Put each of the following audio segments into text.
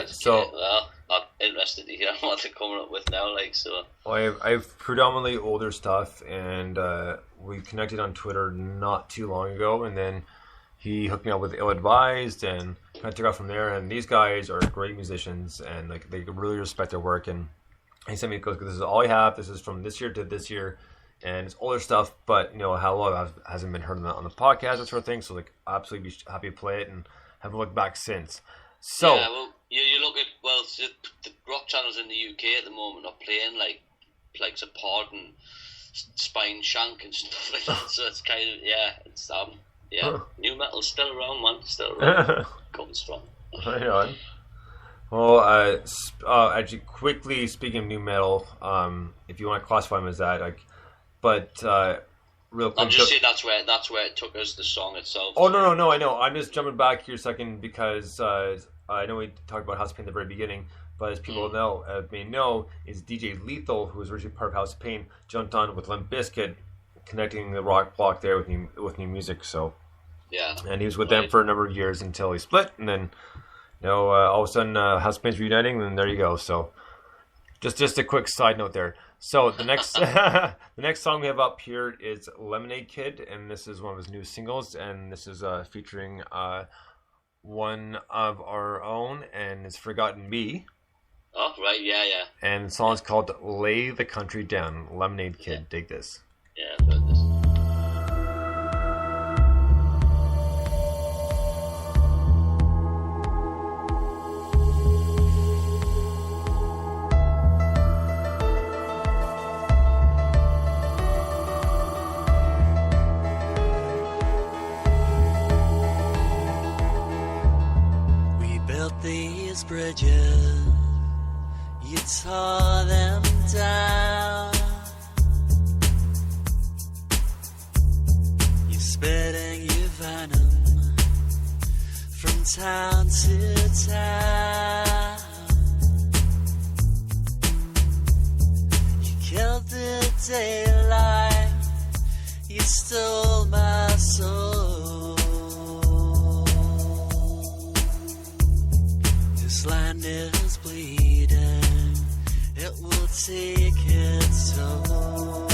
Right. So, well, I'm interested to hear what they're coming up with now. Like, so. Well, I've predominantly older stuff, and we connected on Twitter not too long ago, and then he hooked me up with Ill Advised, and kind of took off from there. And these guys are great musicians, and like they really respect their work. And he sent me, goes, "This is all I have. This is from this year to this year." And it's older stuff, but you know how long hasn't been heard on the podcast, that sort of thing. So like, absolutely be happy to play it, and haven't looked back since. So yeah, well, you look at the rock channels in the UK at the moment are playing like Support and Spine Shank and stuff like that. So it's kind of it's new metal's still around, man, still around, coming strong. Right on. Well, actually, quickly speaking of new metal, if you want to classify them as that, like. But real quick, I'm just saying that's where it took us, the song itself. Oh no, I know. I'm just jumping back here a second because I know we talked about House of Pain at the very beginning, but as people may know, is DJ Lethal, who was originally part of House of Pain, jumped on with Limp Bizkit, connecting the rock block there with new music. So and he was with them for a number of years until he split, and then all of a sudden House of Pain's reuniting, and there you go. So just a quick side note there. So the next the next song we have up here is Lemonade Kid, and this is one of his new singles, and this is featuring one of our own, and it's Forgotten Me. Oh, right, yeah. And the song's called Lay the Country Down. Lemonade Kid, dig this. Yeah, I've heard this. These bridges, you tore them down. You're spitting your venom from town to town. You killed the daylight, you stole my soul. This land is bleeding, it will take its toll.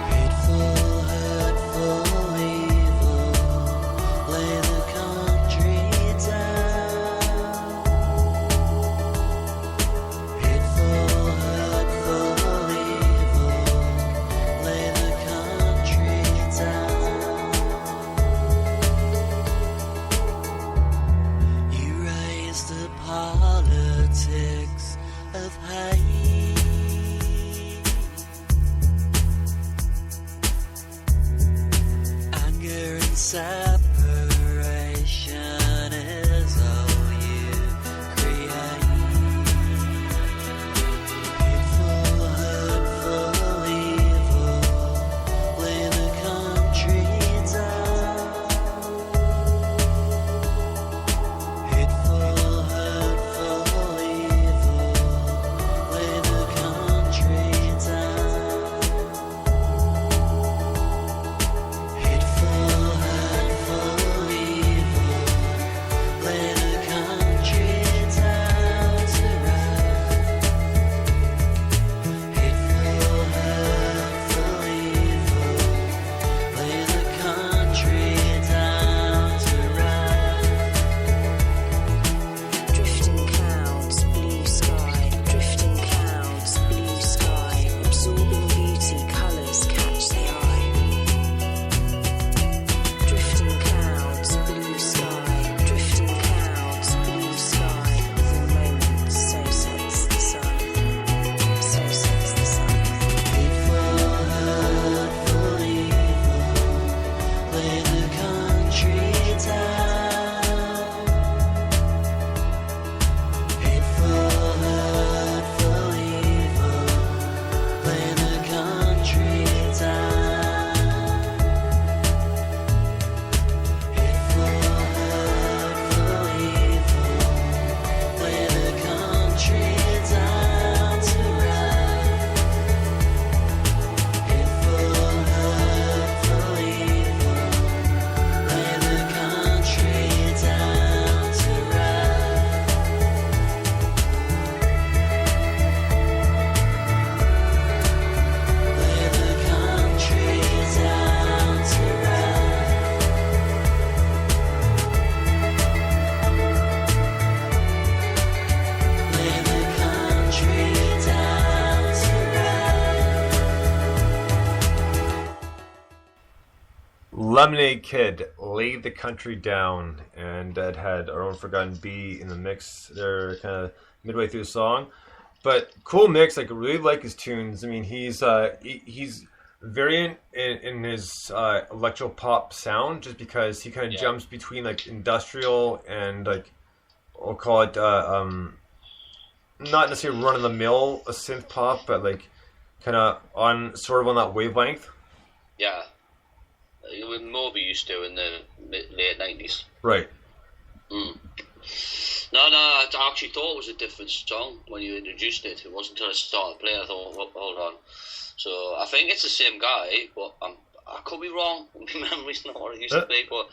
Hateful, hurtful, evil, lay the country down. Hateful, hurtful, evil, lay the country down. Lemonade Kid, Lay the Country Down, and that had our own Forgotten Bee in the mix. They're kind of midway through the song, but cool mix. Like, I really like his tunes. I mean, he's very in his electro pop sound, just because he kind of jumps between like industrial and like, we'll call it not necessarily run of the mill synth pop, but like kind of on that wavelength. Yeah. With Moby used to in the late 90s. Right. No, I actually thought it was a different song when you introduced it. It wasn't until I started playing I thought, hold on. So I think it's the same guy, but I could be wrong. My memory's not what it used to be, but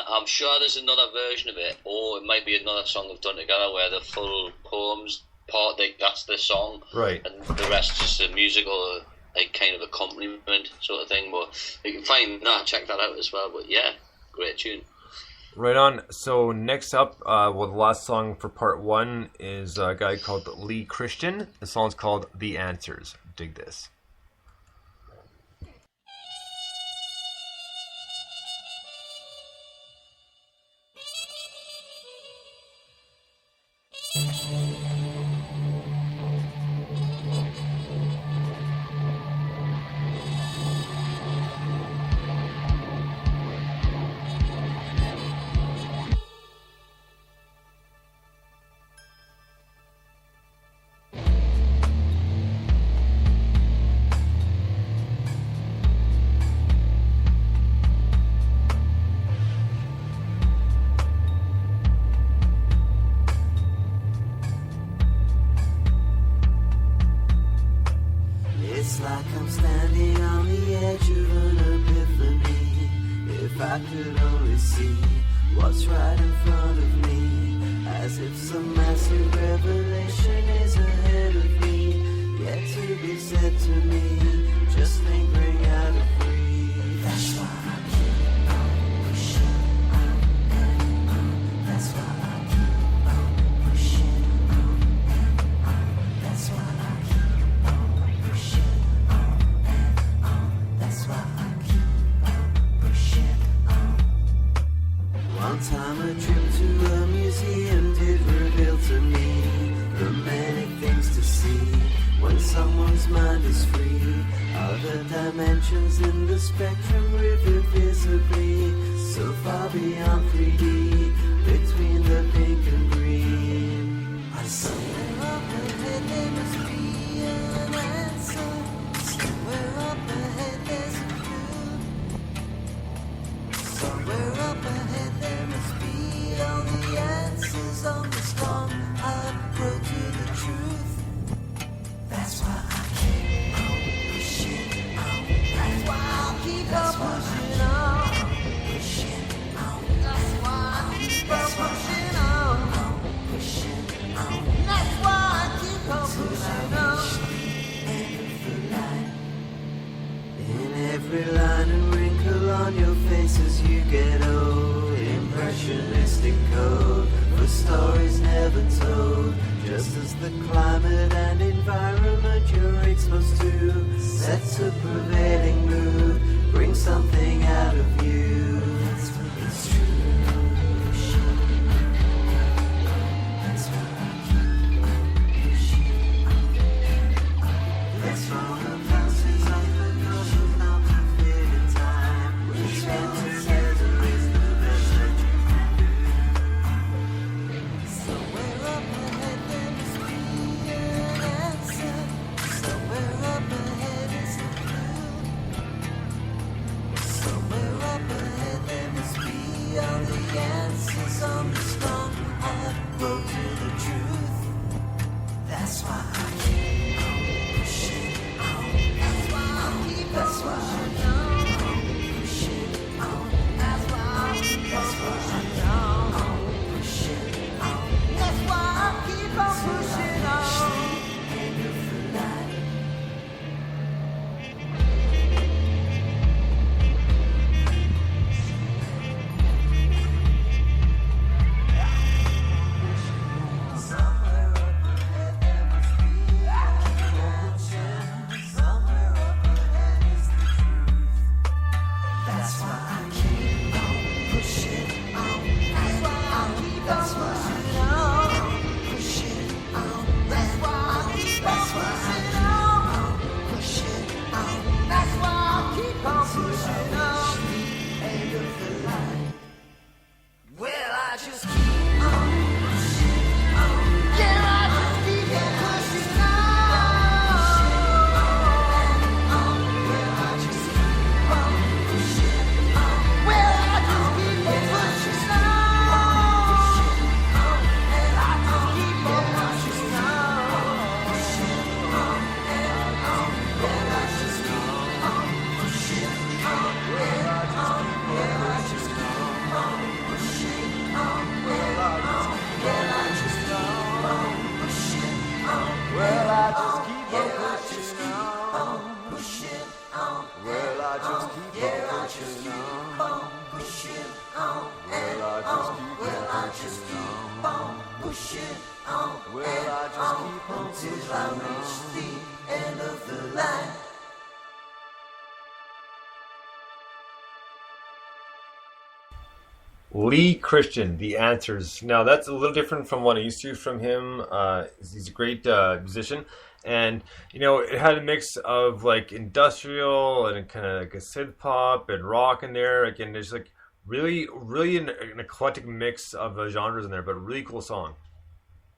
I'm sure there's another version of it, or it might be another song they've done together where the full poems part, that's the song, right, and the rest just a musical, like, kind of accompaniment sort of thing. But you can find that, check that out as well. But yeah, great tune. Right on. So next up, the last song for part one is a guy called Lee Christian. The song's called The Answers. Dig this. It's like I'm standing on the edge of an epiphany. If I could only see what's right in front of me, as if some massive revelation is ahead of me, yet to be said to me, just lingering out of reach. That's why I keep on pushing on and on. That's why I keep on pushing on and on. That's why I keep on pushing on and on. That's why I keep on pushing on. One time a trip to a museum did reveal to me the many things to see when someone's mind is free. Other dimensions in the spectrum revealed visibly, so far beyond 3D, between the pink and green. I see up ahead there must be an answer. Somewhere up ahead there's a clue. Somewhere up ahead there must be all the answers on this long hard road to the truth. That's why I keep on pushing on. That's why I'll keep on pushing on. Pushing on. That's why I keep on pushing on. Pushing on. That's why I keep on pushing on. In every line and wrinkle on your face as you get old, impressionistic code for stories never told. Just as the climate and environment you're exposed to sets a prevailing mood, brings something out of you. That's what it's true. That's what I keep on pushing on. Let's roll the passes on the notion not to fit in time. We spend together is the best that you can do. Somewhere up ahead there must be an answer. Somewhere up ahead is a clue. Somewhere up ahead there must be all the answers. pushing on, pushing on, and on. Will I just keep on pushing on, and on until I reach the end of the line? Lee Christian, The Answers. Now that's a little different from what I used to from him. He's a great musician, and you know it had a mix of like industrial and kind of like a synth pop and rock in there. Again, there's like really an eclectic mix of genres in there, but a really cool song.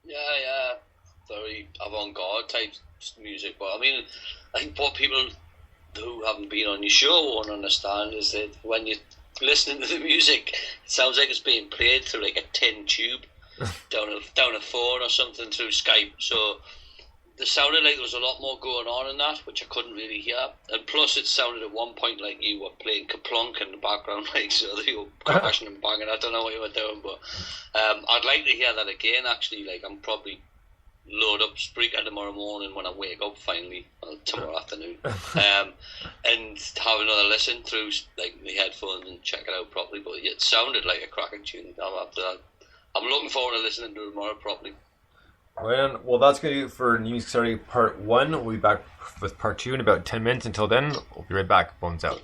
Yeah, very avant-garde type music. But I mean, I think what people who haven't been on your show won't understand is that when you listening to the music, it sounds like it's being played through like a tin tube down a phone or something through Skype. So it sounded like there was a lot more going on in that, which I couldn't really hear. And plus, it sounded at one point like you were playing Kaplunk in the background, like so you were crashing and banging. I don't know what you were doing, but I'd like to hear that again. Actually, like I'm probably load up Spreaker tomorrow morning when I wake up finally, or tomorrow afternoon, and have another listen through like my headphones and check it out properly. But it sounded like a cracking tune. After that, I'm looking forward to listening to it tomorrow properly. Well, that's going to do it for New Music Saturday Part 1. We'll be back with Part 2 in about 10 minutes. Until then, we'll be right back. Bones out.